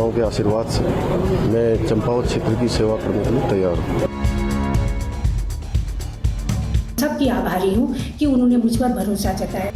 देवताओं के आशीर्वाद से मैं चंपावत क्षेत्र की सेवा करने के लिए तैयार हूँ। सबकी आभारी हूँ कि उन्होंने मुझ पर भरोसा जताया।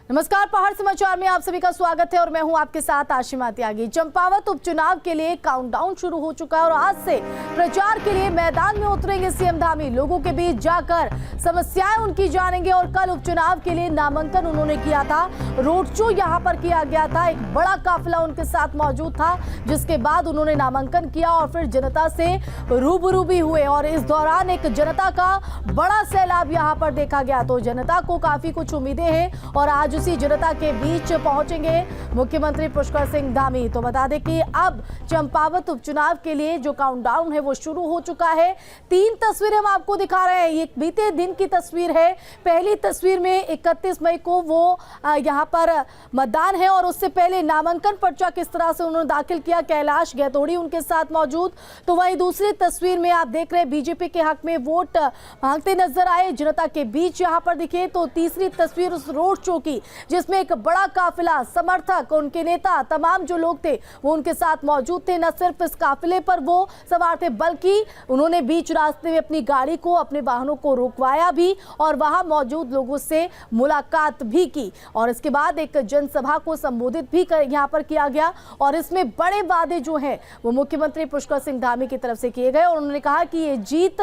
नमस्कार, पहाड़ समाचार में आप सभी का स्वागत है और मैं हूं आपके साथ आशिमा त्यागी। चंपावत उपचुनाव के लिए काउंटडाउन शुरू हो चुका है और आज से प्रचार के लिए मैदान में उतरेंगे सीएम धामी। लोगों के बीच जाकर समस्याएं उनकी जानेंगे और कल उपचुनाव के लिए नामांकन उन्होंने किया था, रोड शो यहां पर किया गया था, एक बड़ा काफिला उनके साथ मौजूद था, जिसके बाद उन्होंने नामांकन किया और फिर जनता से रूबरू भी हुए और इस दौरान एक जनता का बड़ा सैलाब यहां पर देखा गया। तो जनता को काफी कुछ उम्मीदें हैं और आज उसी जनता के बीच पहुंचेंगे मुख्यमंत्री पुष्कर सिंह धामी। तो बता दें कि अब चंपावत उपचुनाव के लिए जो काउंटडाउन है वो शुरू हो चुका है। 3 तस्वीरें हम आपको दिखा रहे हैं। ये बीते दिन की तस्वीर है। पहली तस्वीर में 31 मई को वो यहाँ पर मतदान है और उससे पहले नामांकन पर्चा किस तरह से उन्होंने दाखिल किया, कैलाश गैतोड़ी उनके साथ मौजूद। तो वही दूसरी तस्वीर में आप देख रहे हैं बीजेपी के हक में वोट मांगते नजर आए, जनता के बीच यहाँ पर दिखे। तो तीसरी तस्वीर उस रोड शो की जिसमें एक बड़ा काफिला, समर्थक, उनके नेता, तमाम जो लोग थे वो उनके साथ मौजूद थे। न सिर्फ इस काफिले पर वो सवार थे बल्कि उन्होंने बीच रास्ते में अपनी गाड़ी को, अपने वाहनों को रुकवाया भी और वहां मौजूद लोगों से मुलाकात भी की और इसके बाद एक जनसभा को संबोधित भी यहां पर किया गया और इसमें बड़े वादे जो हैं वो मुख्यमंत्री पुष्कर सिंह धामी की तरफ से किए गए और उन्होंने कहा कि ये जीत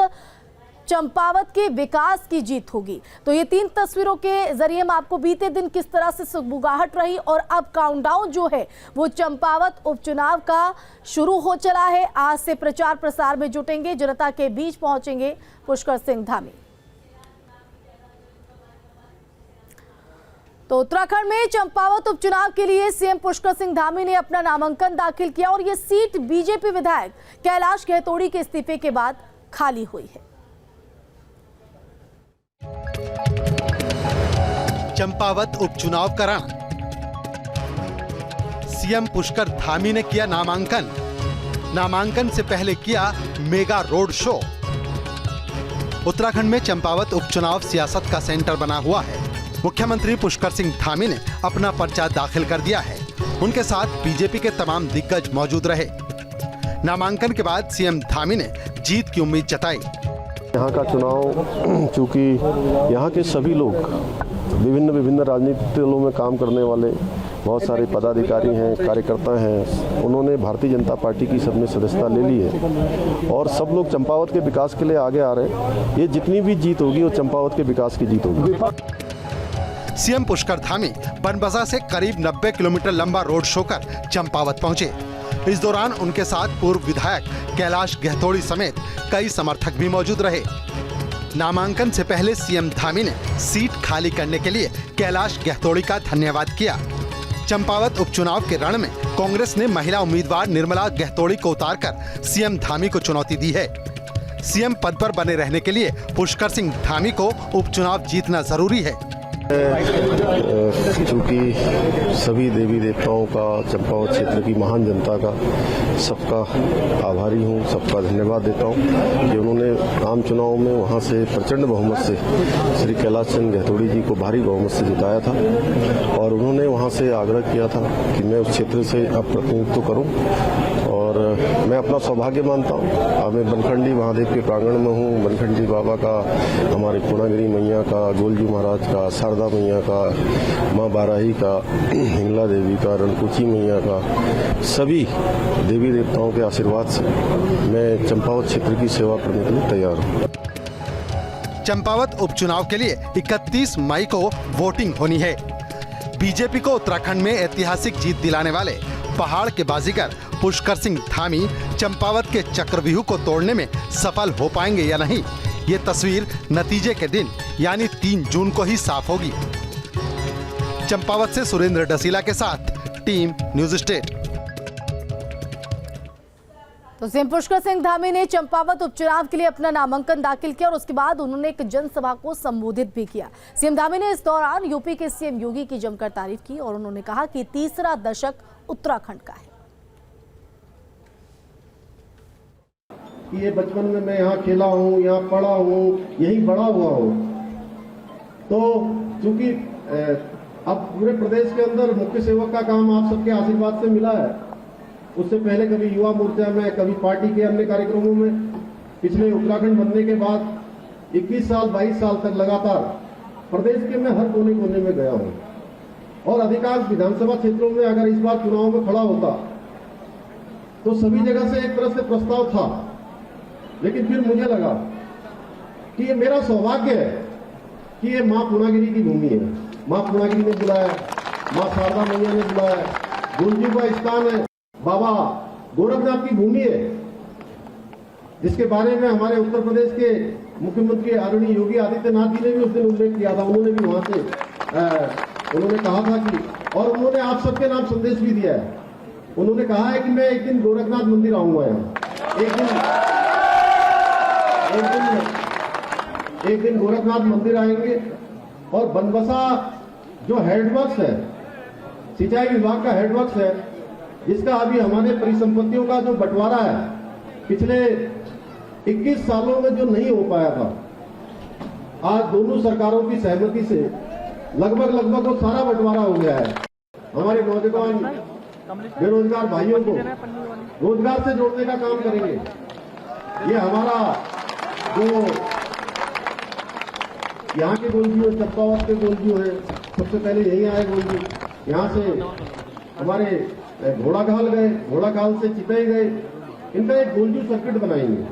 चंपावत के विकास की जीत होगी। तो ये 3 तस्वीरों के जरिए हम आपको बीते दिन किस तरह से सुगबुगाहट रही और अब काउंटडाउन जो है वो चंपावत उपचुनाव का शुरू हो चला है। आज से प्रचार प्रसार में जुटेंगे, जनता के बीच पहुंचेंगे पुष्कर सिंह धामी। तो उत्तराखंड में चंपावत उपचुनाव के लिए सीएम पुष्कर सिंह धामी ने अपना नामांकन दाखिल किया और ये सीट बीजेपी विधायक कैलाश गैतोड़ी के इस्तीफे के बाद खाली हुई है। चंपावत उपचुनाव का रण, सीएम पुष्कर धामी ने किया नामांकन। नामांकन से पहले किया मेगा रोड शो। उत्तराखंड में चंपावत उपचुनाव सियासत का सेंटर बना हुआ है। मुख्यमंत्री पुष्कर सिंह धामी ने अपना पर्चा दाखिल कर दिया है। उनके साथ बीजेपी के तमाम दिग्गज मौजूद रहे। नामांकन के बाद सीएम धामी ने जीत की उम्मीद जताई। यहाँ का चुनाव, चूँकि यहाँ के सभी लोग विभिन्न राजनीतिक दलों में काम करने वाले बहुत सारे पदाधिकारी हैं, कार्यकर्ता हैं, उन्होंने भारतीय जनता पार्टी की सबने सदस्यता ले ली है और सब लोग चंपावत के विकास के लिए आगे आ रहे हैं। ये जितनी भी जीत होगी वो चंपावत के विकास की जीत होगी। सीएम पुष्कर धामी बनबसा से करीब 90 किलोमीटर लंबा रोड शो कर चंपावत पहुंचे। इस दौरान उनके साथ पूर्व विधायक कैलाश गैतोड़ी समेत कई समर्थक भी मौजूद रहे। नामांकन से पहले सीएम धामी ने सीट खाली करने के लिए कैलाश गैतोड़ी का धन्यवाद किया। चंपावत उपचुनाव के रण में कांग्रेस ने महिला उम्मीदवार निर्मला गैतोड़ी को उतारकर सीएम धामी को चुनौती दी है। सीएम पद पर बने रहने के लिए पुष्कर सिंह धामी को उपचुनाव जीतना जरूरी है। चूँकि सभी देवी देवताओं का, चंपावत क्षेत्र की महान जनता का सबका आभारी हूँ, सबका धन्यवाद देता हूँ कि उन्होंने आम चुनाव में वहाँ से प्रचंड बहुमत से श्री कैलाश चंद गैतोड़ी जी को भारी बहुमत से जिताया था और उन्होंने वहाँ से आग्रह किया था कि मैं उस क्षेत्र से अब प्रतिनिधित्व करूँ और मैं अपना सौभाग्य मानता हूँ। मैं बनखंडी महादेव के प्रांगण में हूँ। बनखंडी बाबा का, हमारे पूर्णागिरी मैया का, गोलजी महाराज का, शारदा मैया का, माँ बाराही का, हिंगला देवी का, रणकुची मैया का, सभी देवी देवताओं के आशीर्वाद से मैं चंपावत क्षेत्र की सेवा करने के लिए तैयार हूँ। चंपावत उपचुनाव के लिए 31 मई को वोटिंग होनी है। बीजेपी को उत्तराखंड में ऐतिहासिक जीत दिलाने वाले पहाड़ के बाजीगर पुष्कर सिंह धामी चंपावत के चक्रव्यूह को तोड़ने में सफल हो पाएंगे या नहीं, ये तस्वीर नतीजे के दिन यानी 3 जून को ही साफ होगी। चंपावत से सुरेंद्र डसीला के साथ टीम न्यूज स्टेट। तो सीएम पुष्कर सिंह धामी ने चंपावत उपचुनाव के लिए अपना नामांकन दाखिल किया और उसके बाद उन्होंने एक जनसभा को संबोधित भी किया। सीएम धामी ने इस दौरान यूपी के सीएम योगी की जमकर तारीफ की और उन्होंने कहा कि तीसरा दशक उत्तराखंड का है। कि ये बचपन में मैं यहाँ खेला हूँ, यहाँ पढ़ा हूँ, यहीं बड़ा हुआ हूँ। तो चूंकि अब पूरे प्रदेश के अंदर मुख्य सेवक का काम आप सबके आशीर्वाद से मिला है। उससे पहले कभी युवा मोर्चा में, कभी पार्टी के अन्य कार्यक्रमों में, पिछले उत्तराखंड बनने के बाद 21 साल 22 साल तक लगातार प्रदेश के मैं हर कोने कोने में गया हूं और अधिकांश विधानसभा क्षेत्रों में अगर इस बार चुनाव में खड़ा होता तो सभी जगह से एक तरह से प्रस्ताव था, लेकिन फिर मुझे लगा कि ये मेरा सौभाग्य है कि ये मां पूर्णागिरी की भूमि है। मां पूर्णागिरी ने बुलाया, मां शारदा मैया ने बुलाया, गुरुजी का स्थान है, बाबा गोरखनाथ की भूमि है, जिसके बारे में हमारे उत्तर प्रदेश के मुख्यमंत्री आदरणीय योगी आदित्यनाथ जी ने भी उस दिन उल्लेख किया था। उन्होंने भी वहां से उन्होंने कहा था कि, और उन्होंने आप सबके नाम संदेश भी दिया है। उन्होंने कहा है कि मैं एक दिन गोरखनाथ मंदिर आऊंगा यहाँ, एक दिन गोरखनाथ मंदिर आएंगे। और बनबसा जो हेडवर्क्स है, सिंचाई विभाग का हेडवर्क्स है, जिसका अभी हमारे परिसंपत्तियों का जो बंटवारा है पिछले 21 सालों में जो नहीं हो पाया था, आज दोनों सरकारों की सहमति से लगभग वो सारा बंटवारा हो गया है। हमारे नौजवान बेरोजगार भाइयों को रोजगार से जोड़ने का काम करेंगे। ये हमारा जो यहाँ के गोलजी, चंपावत के गोलजी है, सबसे पहले यही आए गोलजी, यहाँ से हमारे घोड़ाखाल गए, घोड़ाखाल से चितई गए, इनका एक गोलजी सर्किट बनाएंगे।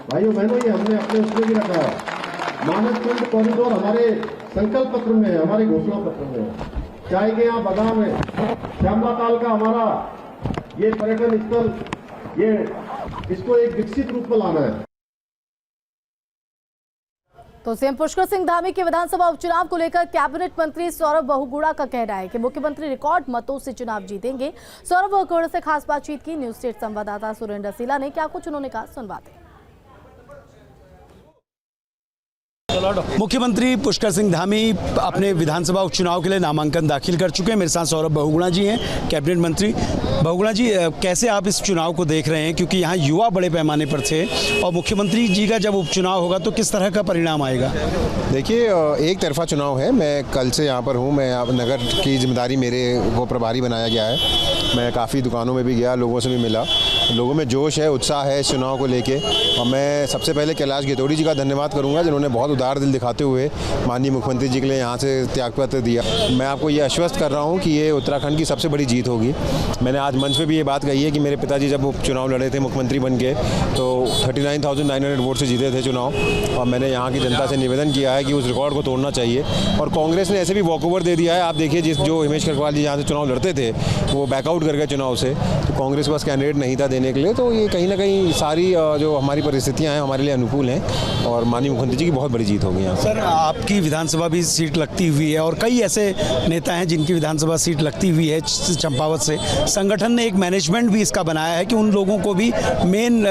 भाइयों बहनों, ये हमने अपने उसमें भी रखा है। मानसखंड कॉरिडोर हमारे संकल्प पत्र में है, हमारे घोषणा पत्र में है। चाय के यहाँ बादाम है, श्यामला ताल का हमारा ये पर्यटन स्थल, ये इसको एक विकसित रूप में लाना है। तो सीएम पुष्कर सिंह धामी के विधानसभा उपचुनाव को लेकर कैबिनेट मंत्री सौरभ बहुगुणा का कहना है कि मुख्यमंत्री रिकॉर्ड मतों से चुनाव जीतेंगे। सौरभ बहुगुणा से खास बातचीत की न्यूज स्टेट संवाददाता सुरेंद्र रसीला ने, क्या कुछ उन्होंने कहा, सुनवाते हैं। मुख्यमंत्री पुष्कर सिंह धामी अपने विधानसभा उपचुनाव के लिए नामांकन दाखिल कर चुके हैं। मेरे साथ सौरभ बहुगुणा जी हैं, कैबिनेट मंत्री। बहुगुणा जी, कैसे आप इस चुनाव को देख रहे हैं, क्योंकि यहाँ युवा बड़े पैमाने पर थे और मुख्यमंत्री जी का जब उपचुनाव होगा तो किस तरह का परिणाम आएगा? देखिए, एक तरफा चुनाव है। मैं कल से यहाँ पर हूँ। मैं नगर की जिम्मेदारी मेरे को प्रभारी बनाया गया है। मैं काफ़ी दुकानों में भी गया, लोगों से भी मिला। लोगों में जोश है, उत्साह है इस चुनाव को लेके। और मैं सबसे पहले कैलाश गहतोड़ी जी का धन्यवाद करूंगा, जिन्होंने बहुत उदार दिल दिखाते हुए माननीय मुख्यमंत्री जी के लिए यहाँ से त्यागपत्र दिया। मैं आपको ये आश्वस्त कर रहा हूँ कि ये उत्तराखंड की सबसे बड़ी जीत होगी। मैंने आज मंच पे भी ये बात कही है कि मेरे पिताजी जब चुनाव लड़े थे मुख्यमंत्री बन के, तो 39,900 वोट से जीते थे चुनाव। और मैंने यहाँ की जनता से निवेदन किया है कि उस रिकॉर्ड को तोड़ना चाहिए। और कांग्रेस ने ऐसे भी वॉकओवर दे दिया है। आप देखिए, जो हिमेश करकवाल जी यहाँ से चुनाव लड़ते थे वो बैकआउट कर गए चुनाव से, तो कांग्रेस के पास कैंडिडेट नहीं था देने के लिए। तो ये कहीं ना कहीं सारी जो हमारी परिस्थितियां हैं हमारे लिए अनुकूल हैं और माननीय मुख्यमंत्री जी की बहुत बड़ी जीत होगी यहाँ। सर, आपकी विधानसभा भी सीट लगती हुई है और कई ऐसे नेता हैं जिनकी विधानसभा सीट लगती हुई है चंपावत से। संगठन ने एक मैनेजमेंट भी इसका बनाया है कि उन लोगों को भी मेन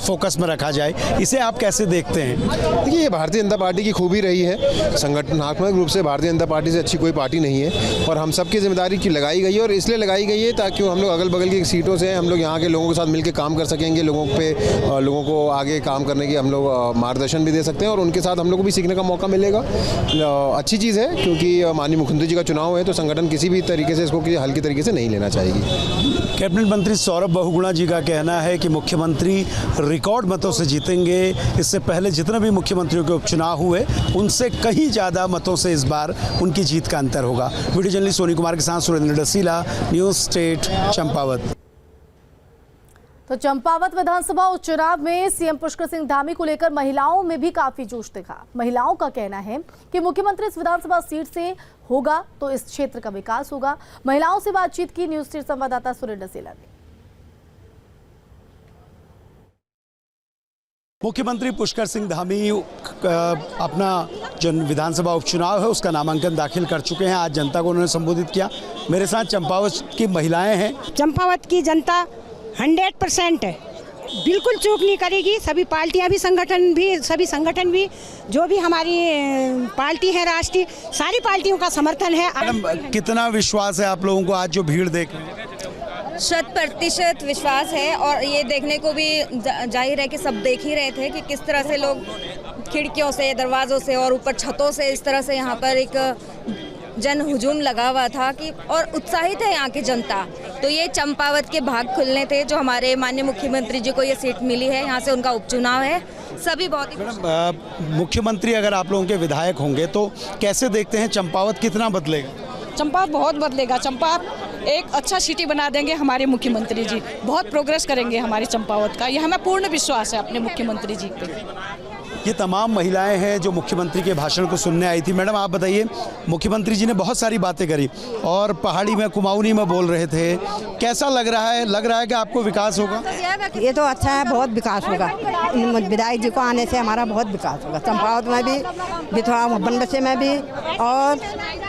फोकस में रखा जाए। इसे आप कैसे देखते हैं? देखिए, ये भारतीय जनता पार्टी की खूबी रही है। संगठनात्मक रूप से भारतीय जनता पार्टी से अच्छी कोई पार्टी नहीं है और हम सबकी जिम्मेदारी की लगाई गई है। और इसलिए लगाई गई है ताकि हम लोग अगल बगल की सीटों से हम लोग यहाँ के लोगों के साथ मिलकर काम कर सकेंगे। लोगों को आगे काम करने की हम लोग मार्गदर्शन भी दे सकते हैं और उनके साथ हम लोग को भी सीखने का मौका मिलेगा। अच्छी चीज़ है, क्योंकि माननीय मुख्यमंत्री जी का चुनाव है तो संगठन किसी भी तरीके से इसको हल्के तरीके से नहीं लेना चाहिए। कैबिनेट मंत्री सौरभ बहुगुणा जी का कहना है कि मुख्यमंत्री रिकॉर्ड मतों से जीतेंगे। इससे पहले जितने भी मुख्यमंत्रियों के उपचुनाव हुए उनसे कहीं ज़्यादा मतों से इस बार उनकी जीत का अंतर होगा। वीडियो जर्नलिस्ट सोनी कुमार के साथ सुरेंद्र रसीला, न्यूज़ स्टेट, चंपावत। तो चंपावत विधानसभा उपचुनाव में सीएम पुष्कर सिंह धामी को लेकर महिलाओं में भी काफी जोश दिखा। महिलाओं का कहना है कि मुख्यमंत्री इस विधानसभा सीट से होगा तो इस क्षेत्र का विकास होगा। महिलाओं से बातचीत की न्यूज स्टेट संवाददाता सुरेंद्र रसीला ने। मुख्यमंत्री पुष्कर सिंह धामी अपना जो विधानसभा उपचुनाव है उसका नामांकन दाखिल कर चुके हैं। आज जनता को उन्होंने संबोधित किया। मेरे साथ चंपावत की महिलाएं हैं। चंपावत की जनता 100% है, बिल्कुल चूक नहीं करेगी। सभी पार्टियां भी, सभी संगठन भी, जो भी हमारी पार्टी है राष्ट्रीय, सारी पार्टियों का समर्थन है। मैडम, कितना विश्वास है आप लोगों को आज जो भीड़ देख रहे हैं? 100% विश्वास है और ये देखने को भी जाहिर है कि सब देख ही रहे थे कि किस तरह से लोग खिड़कियों से, दरवाज़ों से और ऊपर छतों से इस तरह से यहाँ पर एक जन हुजूम लगा हुआ था कि और उत्साहित है यहाँ की जनता। तो ये चंपावत के भाग खुलने थे जो हमारे माननीय मुख्यमंत्री जी को ये सीट मिली है, यहाँ से उनका उपचुनाव है। सभी बहुत ही मुख्यमंत्री अगर आप लोगों के विधायक होंगे तो कैसे देखते हैं चंपावत कितना बदलेगा? चंपावत बहुत बदलेगा। चंपावत एक अच्छा सिटी बना देंगे हमारे मुख्यमंत्री जी, बहुत प्रोग्रेस करेंगे हमारी चंपावत का, ये हमें पूर्ण विश्वास है अपने मुख्यमंत्री जी पे। ये तमाम महिलाएं हैं जो मुख्यमंत्री के भाषण को सुनने आई थी। मैडम आप बताइए, मुख्यमंत्री जी ने बहुत सारी बातें करी और पहाड़ी में, कुमाऊनी में बोल रहे थे, कैसा लग रहा है? लग रहा है कि आपको विकास होगा? ये तो अच्छा है, बहुत विकास होगा। विधायक जी को आने से हमारा बहुत विकास होगा, चंपावत में भी थोड़ा बनबसे में भी और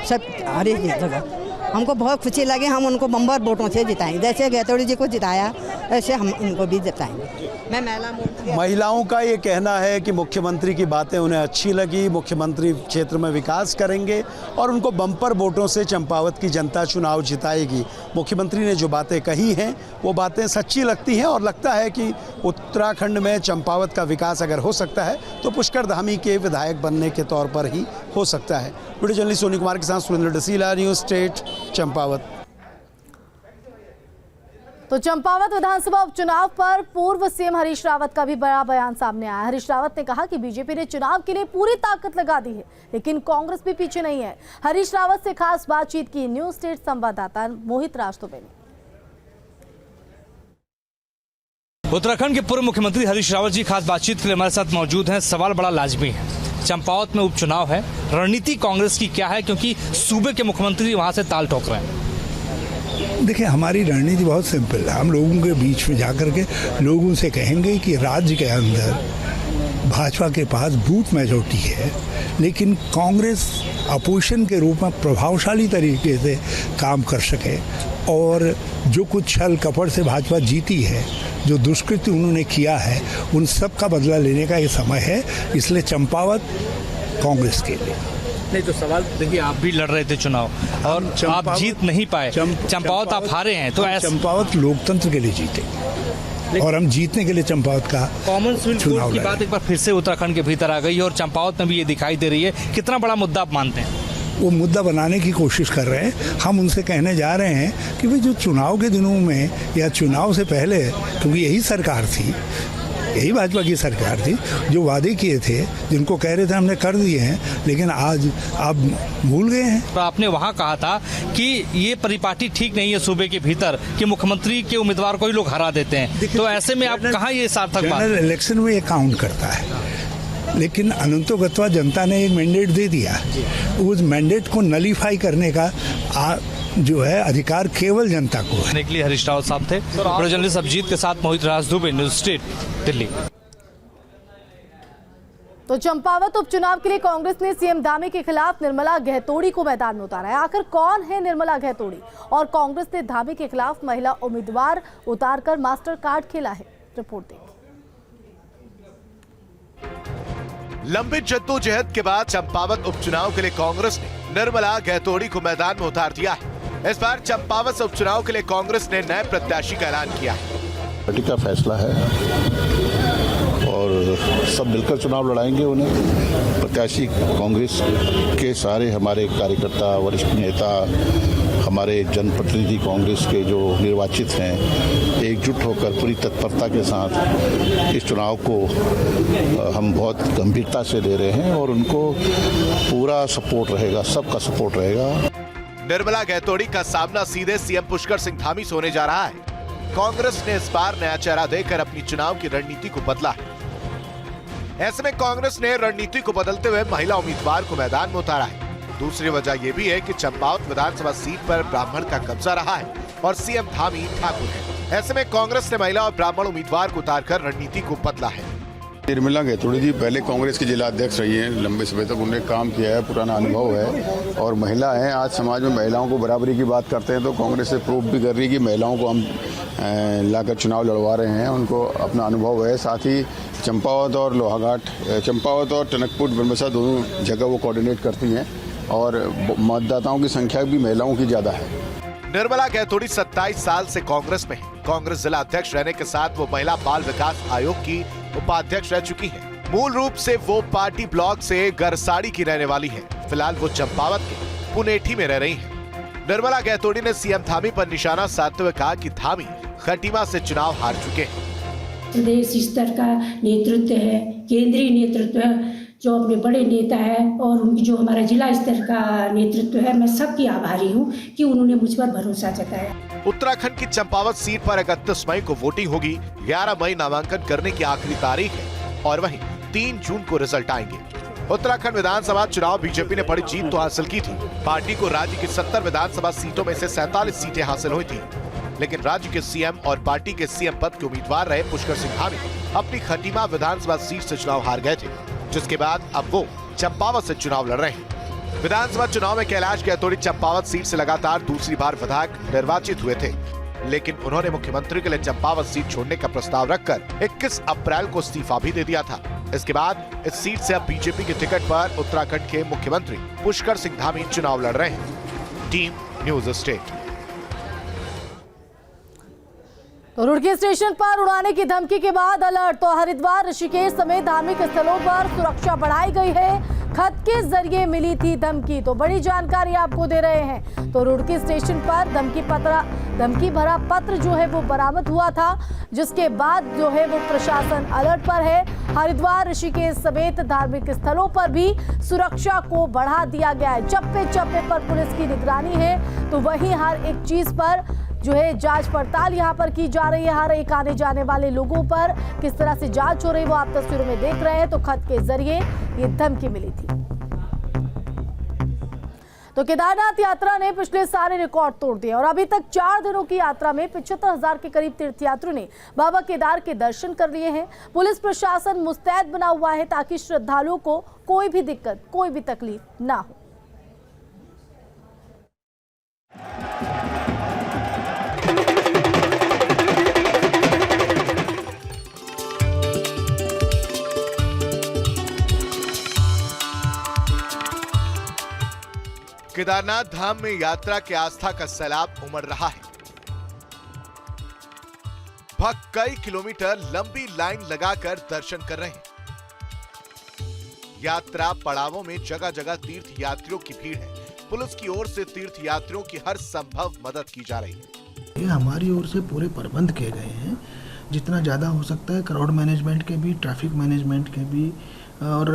सब हर एक जगह। हमको बहुत खुशी लगी, हम उनको बम्पर वोटों से जिताएंगे। जैसे गहतोड़ी जी को जिताया ऐसे हम इनको भी जिताएंगे। मैं महिलाओं का ये कहना है कि मुख्यमंत्री की बातें उन्हें अच्छी लगी, मुख्यमंत्री क्षेत्र में विकास करेंगे और उनको बम्पर वोटों से चंपावत की जनता चुनाव जिताएगी। मुख्यमंत्री ने जो बातें कही हैं वो बातें सच्ची लगती हैं और लगता है कि उत्तराखंड में चंपावत का विकास अगर हो सकता है तो पुष्कर धामी के विधायक बनने के तौर पर ही हो सकता है। वीडियो जर्नलिस्ट सोनी कुमार के साथ सुरेंद्र डसीला, न्यूज़ स्टेट, चंपावत। तो चंपावत विधानसभा उपचुनाव पर पूर्व सीएम हरीश रावत का भी बड़ा बयान सामने आया। हरीश रावत ने कहा कि बीजेपी ने चुनाव के लिए पूरी ताकत लगा दी है, लेकिन कांग्रेस भी पीछे नहीं है। हरीश रावत से खास बातचीत की न्यूज़ स्टेट संवाददाता मोहित राजदुबे ने। उत्तराखंड के पूर्व मुख्यमंत्री हरीश रावत जी खास बातचीत के लिए हमारे साथ मौजूद हैं। सवाल बड़ा लाजमी है, चंपावत में उपचुनाव है, रणनीति कांग्रेस की क्या है, क्योंकि सूबे के मुख्यमंत्री वहां से ताल ठोक रहे हैं। देखिए, हमारी रणनीति बहुत सिंपल है। हम लोगों के बीच में जाकर के लोगों से कहेंगे कि राज्य के अंदर भाजपा के पास बूथ मेजॉरिटी है, लेकिन कांग्रेस अपोजिशन के रूप में प्रभावशाली तरीके से काम कर सके और जो कुछ छल कपट से भाजपा जीती है, जो दुष्कृत्य उन्होंने किया है, उन सब का बदला लेने का ये समय है। इसलिए चंपावत कांग्रेस के लिए नहीं। तो सवाल देखिए, आप भी लड़ रहे थे चुनाव और आप जीत नहीं पाए, चंपावत आप हारे हैं, तो चंपावत लोकतंत्र के लिए जीते और हम जीतने के लिए चंपावत का कॉमनवेल्थ कोर्ट की बात एक बार फिर से उत्तराखंड के भीतर आ गई है और चंपावत में भी ये दिखाई दे रही है। कितना बड़ा मुद्दा आप मानते हैं? वो मुद्दा बनाने की कोशिश कर रहे हैं। हम उनसे कहने जा रहे हैं कि भाई जो चुनाव के दिनों में या चुनाव से पहले, क्योंकि यही सरकार थी, यही भाजपा की सरकार थी, जो वादे किए थे, जिनको कह रहे थे हमने कर दिए हैं, लेकिन आज आप भूल गए हैं। तो आपने वहाँ कहा था कि ये परिपाटी ठीक नहीं है सूबे के भीतर कि मुख्यमंत्री के उम्मीदवार को ही लोग हरा देते हैं, तो ऐसे में आप कहाँ ये सार्थक बात? जनरल इलेक्शन में ये काउंट करता है, लेकिन अनंतो गत्वा जनता ने एक मैंडेट दे दिया। उस मैंडेट को नलीफाई करने का जो है अधिकार केवल जनता को है। निकली हरीश रावत साहब थे। जर्नलिस्ट अभिजीत के साथ मोहित राजदुबे, न्यूज़ स्टेट, दिल्ली। तो चंपावत उपचुनाव के लिए कांग्रेस ने सीएम धामी के खिलाफ निर्मला गहतोड़ी को मैदान में उतारा है। आखिर कौन है निर्मला गहतोड़ी और कांग्रेस ने धामी के खिलाफ महिला उम्मीदवार उतारकर मास्टर कार्ड खेला है? रिपोर्ट देखिए। लंबी जद्दोजहद के बाद चंपावत उपचुनाव के लिए कांग्रेस ने निर्मला गहतोड़ी को मैदान में उतार दिया है। इस बार चंपावत से उपचुनाव के लिए कांग्रेस ने नए प्रत्याशी का ऐलान किया है। पार्टी का फैसला है और सब मिलकर चुनाव लड़ाएंगे। उन्हें प्रत्याशी कांग्रेस के सारे हमारे कार्यकर्ता, वरिष्ठ नेता, हमारे जनप्रतिनिधि कांग्रेस के जो निर्वाचित हैं, एकजुट होकर पूरी तत्परता के साथ इस चुनाव को हम बहुत गंभीरता से ले रहे हैं और उनको पूरा सपोर्ट रहेगा, सबका सपोर्ट रहेगा। निर्मला गहतोड़ी का सामना सीधे सीएम पुष्कर सिंह धामी से होने जा रहा है। कांग्रेस ने इस बार नया चेहरा देकर अपनी चुनाव की रणनीति को बदला है। ऐसे में कांग्रेस ने रणनीति को बदलते हुए महिला उम्मीदवार को मैदान में उतारा है। दूसरी वजह यह भी है कि चंपावत विधानसभा सीट पर ब्राह्मण का कब्जा रहा है और सीएम धामी ठाकुर है। ऐसे में कांग्रेस ने महिला और ब्राह्मण उम्मीदवार को उतारकर रणनीति को बदला है। निर्मला गहतोड़ी जी पहले कांग्रेस की जिला अध्यक्ष रही हैं, लंबे समय तक उन्होंने काम किया है, पुराना अनुभव है और महिला हैं। आज समाज में महिलाओं को बराबरी की बात करते हैं तो कांग्रेस से प्रूव भी कर रही है कि महिलाओं को हम लाकर चुनाव लड़वा रहे हैं। उनको अपना अनुभव है। साथ ही चंपावत और लोहाघाट, चंपावत और टनकपुर बनबसा दोनों जगह वो कोऑर्डिनेट करती हैं और मतदाताओं की संख्या भी महिलाओं की ज़्यादा है। निर्मला गैतोड़ी 27 साल से कांग्रेस में है। कांग्रेस जिला अध्यक्ष रहने के साथ वो महिला बाल विकास आयोग की उपाध्यक्ष रह चुकी हैं। मूल रूप से वो पार्टी ब्लॉक से गरसाड़ी की रहने वाली है। फिलहाल वो चंपावत के पुनेठी में रह रही है। निर्मला गैतोड़ी ने सीएम धामी पर निशाना साधते हुए कहा कि धामी खटीमा से चुनाव हार चुके हैं। प्रदेश स्तर का नेतृत्व है, केंद्रीय नेतृत्व है, जो अपने बड़े नेता है और उनकी जो हमारा जिला स्तर का नेतृत्व है, मैं सबकी आभारी हूँ कि उन्होंने मुझ पर भरोसा जताया। उत्तराखंड की चंपावत सीट पर 31 मई को वोटिंग होगी। 11 मई नामांकन करने की आखिरी तारीख है और वहीं 3 जून को रिजल्ट आएंगे। उत्तराखंड विधानसभा चुनाव बीजेपी ने बड़ी जीत तो हासिल की थी। पार्टी को राज्य की 70 विधानसभा सीटों में से 47 सीटें हासिल हुई थी, लेकिन राज्य के सीएम और पार्टी के सीएम पद के उम्मीदवार रहे पुष्कर सिंह धामी अपनी खटीमा विधानसभा सीट से चुनाव हार गए थे, जिसके बाद अब वो चंपावत से चुनाव लड़ रहे हैं। विधानसभा चुनाव में कैलाश गैतोड़ी चंपावत सीट से लगातार दूसरी बार विधायक निर्वाचित हुए थे, लेकिन उन्होंने मुख्यमंत्री के लिए चंपावत सीट छोड़ने का प्रस्ताव रखकर 21 अप्रैल को इस्तीफा भी दे दिया था। इसके बाद इस सीट से अब बीजेपी के टिकट पर उत्तराखंड के मुख्यमंत्री पुष्कर सिंह धामी चुनाव लड़ रहे हैं। Team news state. तो रुड़की स्टेशन पर उड़ाने की धमकी के बाद अलर्ट। तो हरिद्वार, ऋषिकेश समेत धार्मिक स्थलों पर सुरक्षा बढ़ाई गई है। खत के जरिए मिली थी धमकी, तो बड़ी जानकारी आपको दे रहे हैं। तो रुड़की स्टेशन पर धमकी भरा पत्र जो है वो बरामद हुआ था, जिसके बाद जो है वो प्रशासन अलर्ट पर है। हरिद्वार, ऋषिकेश समेत धार्मिक स्थलों पर भी सुरक्षा को बढ़ा दिया गया है। चप्पे चप्पे पर पुलिस की निगरानी है, तो वहीं हर एक चीज पर जो है जांच पड़ताल यहाँ पर की जा रही है। हर एक आने जाने वाले लोगों पर किस तरह से जांच हो रही है वो आप तस्वीरों में देख रहे हैं। तो खत के जरिए ये धमकी मिली थी। तो केदारनाथ यात्रा ने पिछले सारे रिकॉर्ड तोड़ दिए और अभी तक 4 दिनों की यात्रा में 75,000 के करीब तीर्थयात्रियों ने बाबा केदार के दर्शन कर लिए हैं। पुलिस प्रशासन मुस्तैद बना हुआ है ताकि श्रद्धालुओं को कोई भी दिक्कत, कोई भी तकलीफ ना हो। केदारनाथ धाम में यात्रा के आस्था का सैलाब उमड़ रहा है। भक्त कई किलोमीटर लंबी लाइन लगाकर दर्शन कर रहे हैं। यात्रा पड़ावों में जगह जगह तीर्थ यात्रियों की भीड़ है। पुलिस की ओर से तीर्थ यात्रियों की हर संभव मदद की जा रही है। ये हमारी ओर से पूरे प्रबंध किए गए हैं, जितना ज़्यादा हो सकता है। क्राउड मैनेजमेंट के भी, ट्रैफिक मैनेजमेंट के भी, और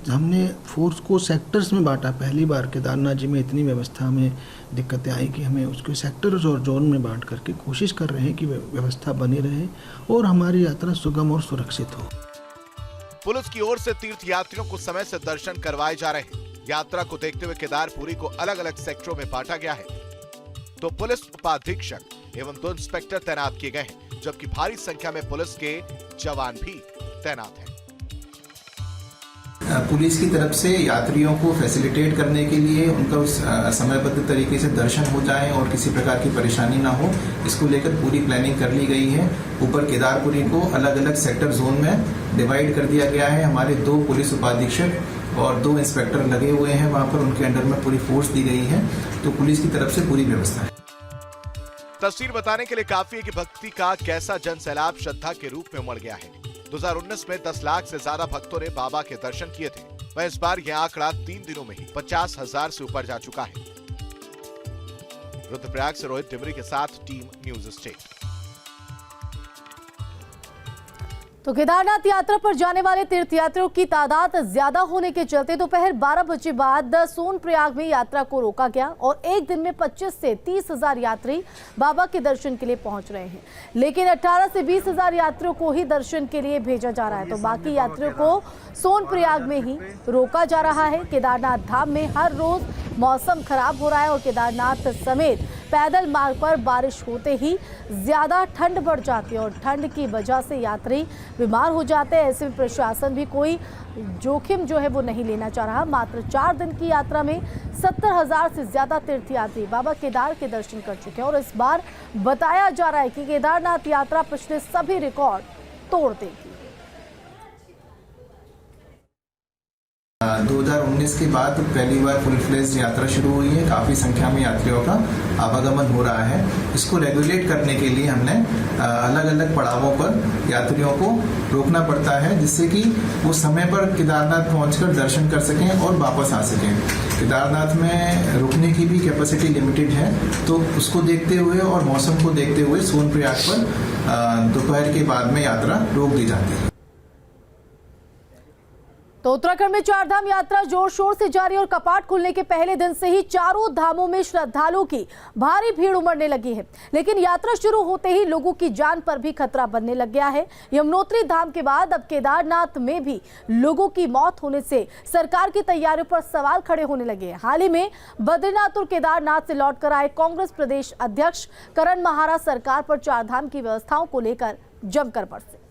हमने फोर्स को सेक्टर्स में बांटा। पहली बार केदारनाथ जी में इतनी व्यवस्था में दिक्कतें आई कि हमें उसके सेक्टर्स और जोन में बांट करके कोशिश कर रहे हैं कि व्यवस्था बनी रहे और हमारी यात्रा सुगम और सुरक्षित हो। पुलिस की ओर से तीर्थ यात्रियों को समय से दर्शन करवाए जा रहे हैं। यात्रा को देखते हुए केदारपुरी को अलग अलग सेक्टरों में बांटा गया है। तो पुलिस उपाधीक्षक एवं 2 इंस्पेक्टर तैनात किए गए हैं, जबकि भारी संख्या में पुलिस के जवान भी तैनात हैं। पुलिस की तरफ से यात्रियों को फैसिलिटेट करने के लिए उनका समयबद्ध तरीके से दर्शन हो जाए और किसी प्रकार की परेशानी ना हो, इसको लेकर पूरी प्लानिंग कर ली गई है। ऊपर केदारपुरी को अलग अलग सेक्टर जोन में डिवाइड कर दिया गया है। हमारे 2 पुलिस उपाधीक्षक और 2 इंस्पेक्टर लगे हुए हैं वहां पर, उनके अंडर में पूरी फोर्स दी गई है। तो पुलिस की तरफ से पूरी व्यवस्था है। तस्वीर बताने के लिए काफी है कि भक्ति का कैसा जन सैलाब श्रद्धा के रूप में उमड़ गया है। 2019 में 10 लाख से ज्यादा भक्तों ने बाबा के दर्शन किए थे। वह इस बार यह आंकड़ा 3 दिनों में ही 50,000 से ऊपर जा चुका है। रुद्रप्रयाग से रोहित टिमरी के साथ टीम न्यूज स्टेट। तो केदारनाथ यात्रा पर जाने वाले तीर्थयात्रियों की तादाद ज्यादा होने के चलते दोपहर 12 बजे बाद सोनप्रयाग में यात्रा को रोका गया और एक दिन में 25 से 30,000 यात्री बाबा के दर्शन के लिए पहुंच रहे हैं। लेकिन 18 से 20,000 यात्रियों को ही दर्शन के लिए भेजा जा रहा है, तो बाकी यात्रियों को सोनप्रयाग में ही रोका जा रहा है। केदारनाथ धाम में हर रोज मौसम खराब हो रहा है और केदारनाथ समेत पैदल मार्ग पर बारिश होते ही ज्यादा ठंड बढ़ जाती है और ठंड की वजह से यात्री बीमार हो जाते हैं। ऐसे में प्रशासन भी कोई जोखिम जो है वो नहीं लेना चाह रहा। मात्र 4 दिन की यात्रा में 70,000 से ज्यादा तीर्थयात्री बाबा केदार के दर्शन कर चुके हैं और इस बार बताया जा रहा है कि केदारनाथ यात्रा पिछले सभी रिकॉर्ड तोड़ देगी। 2019 के बाद पहली बार फुल फ्लेज यात्रा शुरू हुई है। काफ़ी संख्या में यात्रियों का आवागमन हो रहा है। इसको रेगुलेट करने के लिए हमने अलग अलग पड़ावों पर यात्रियों को रोकना पड़ता है, जिससे कि वो समय पर केदारनाथ पहुंचकर दर्शन कर सकें और वापस आ सकें। केदारनाथ में रुकने की भी कैपेसिटी लिमिटेड है, तो उसको देखते हुए और मौसम को देखते हुए सोनप्रयाग पर दोपहर के बाद में यात्रा रोक दी जाती है। तो उत्तराखंड में चारधाम यात्रा जोर शोर से जारी और कपाट खुलने के पहले दिन से ही चारों धामों में श्रद्धालुओं की भारी भीड़ उमड़ने लगी है। लेकिन यात्रा शुरू होते ही लोगों की जान पर भी खतरा बनने लग गया है। यमुनोत्री धाम के बाद अब केदारनाथ में भी लोगों की मौत होने से सरकार की तैयारियों पर सवाल खड़े होने लगे हैं। हाल ही में बद्रीनाथ और केदारनाथ से लौटकर आए कांग्रेस प्रदेश अध्यक्ष करण महारा सरकार पर चारधाम की व्यवस्थाओं को लेकर जमकर बरसे।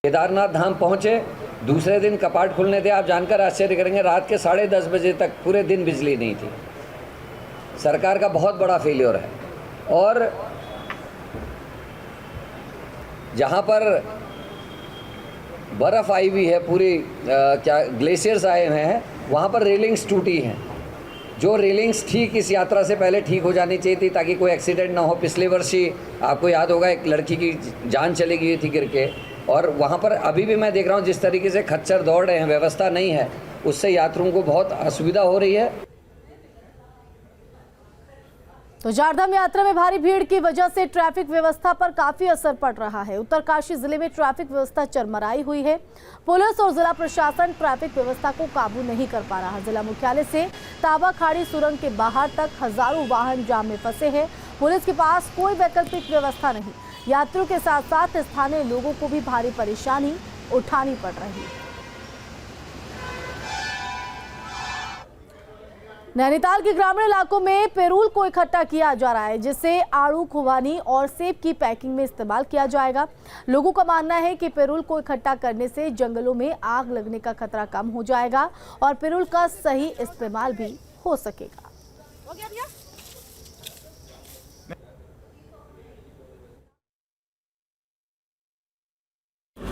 केदारनाथ धाम पहुंचे, दूसरे दिन कपाट खुलने थे। आप जानकर आश्चर्य करेंगे, रात के 10:30 बजे तक पूरे दिन बिजली नहीं थी। सरकार का बहुत बड़ा फेलियर है। और जहां पर बर्फ आई हुई है, पूरी ग्लेशियर्स आए हुए हैं, वहां पर रेलिंग्स टूटी हैं। जो रेलिंग्स ठीक इस यात्रा से पहले ठीक हो जानी चाहिए थी, ताकि कोई एक्सीडेंट ना हो। पिछले वर्ष ही आपको याद होगा, एक लड़की की जान चली गई थी गिर के। और वहाँ पर अभी भी मैं देख रहा हूँ जिस तरीके से खच्चर दौड़ रहे हैं, व्यवस्था नहीं है, उससे यात्रियों को बहुत असुविधा हो रही है। तो चारधाम यात्रा में भारी भीड़ की वजह से ट्रैफिक व्यवस्था पर काफी असर पड़ रहा है। उत्तरकाशी जिले में ट्रैफिक व्यवस्था चरमराई हुई है। पुलिस और जिला प्रशासन ट्रैफिक व्यवस्था को काबू नहीं कर पा रहा। जिला मुख्यालय से ताबा खाड़ी सुरंग के बाहर तक हजारों वाहन जाम में फंसे हैं। पुलिस के पास कोई वैकल्पिक व्यवस्था नहीं। यात्रियों के साथ साथ स्थानीय लोगों को भी भारी परेशानी उठानी पड़ रही है। नैनीताल के ग्रामीण इलाकों में पेरूल को इकट्ठा किया जा रहा है, जिसे आड़ू, खुबानी और सेब की पैकिंग में इस्तेमाल किया जाएगा। लोगों का मानना है कि पेरूल को इकट्ठा करने से जंगलों में आग लगने का खतरा कम हो जाएगा और पेरूल का सही इस्तेमाल भी हो सकेगा।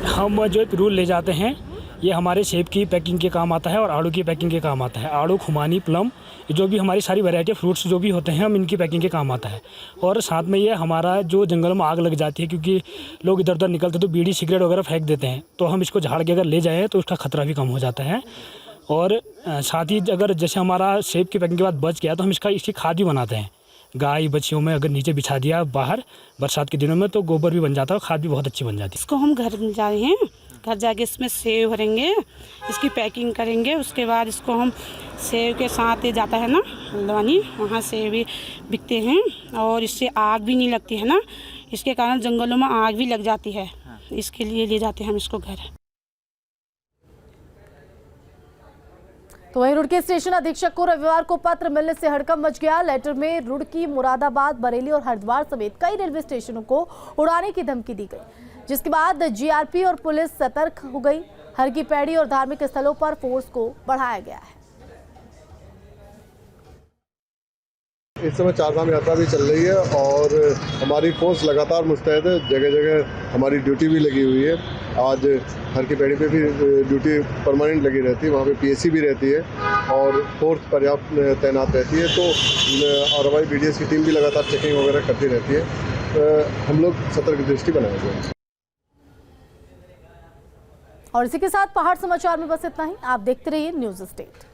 हम जो पेरूल ले जाते हैं, ये हमारे सेब की पैकिंग के काम आता है और आड़ू की पैकिंग के काम आता है। आड़ू, खुमानी, प्लम, जो भी हमारी सारी वैरायटी फ्रूट्स जो भी होते हैं, हम इनकी पैकिंग के काम आता है। और साथ में ये हमारा जो जंगलों में आग लग जाती है, क्योंकि लोग इधर उधर निकलते तो बीड़ी सिगरेट वगैरह फेंक देते हैं, तो हम इसको झाड़ के अगर ले जाएँ तो उसका खतरा भी कम हो जाता है। और साथ ही अगर जैसे हमारा सेब की पैकिंग के बाद बच गया तो हम इसकी खाद भी बनाते हैं। गाय बच्चियों में अगर नीचे बिछा दिया बाहर बरसात के दिनों में, तो गोबर भी बन जाता है और खाद भी बहुत अच्छी बन जाती है। इसको हम घर में जा रहे हैं, घर जाके इसमें सेव भरेंगे, इसकी पैकिंग करेंगे। उसके बाद इसको हम सेव के साथ ये जाता है ना हल्द्वानी, वहाँ सेव भी बिकते हैं और इससे आग भी नहीं लगती है ना। इसके कारण जंगलों में आग भी लग जाती है, इसके लिए ले जाते हैं हम इसको घर। तो वहीं रुड़की स्टेशन अधीक्षक को रविवार को पत्र मिलने से हड़कंप मच गया। लेटर में रुड़की, मुरादाबाद, बरेली और हरिद्वार समेत कई रेलवे स्टेशनों को उड़ाने की धमकी दी गई, जिसके बाद जीआरपी और पुलिस सतर्क हो गई। हर की पैड़ी और धार्मिक स्थलों पर फोर्स को बढ़ाया गया है। इस समय चारधाम यात्रा भी चल रही है और हमारी फोर्स लगातार मुस्तैद है। जगह जगह हमारी ड्यूटी भी लगी हुई है। आज हर की पैड़ी पे भी ड्यूटी परमानेंट लगी रहती है, वहाँ पे पीएससी भी रहती है और फोर्स पर्याप्त तैनात रहती है। तो और हमारी बीडीएस की टीम भी लगातार चेकिंग वगैरह करती रहती है। हम लोग सतर्क दृष्टि बनाए हुए हैं। और इसी के साथ पहाड़ समाचार में बस इतना ही। आप देखते रहिए न्यूज़ स्टेट।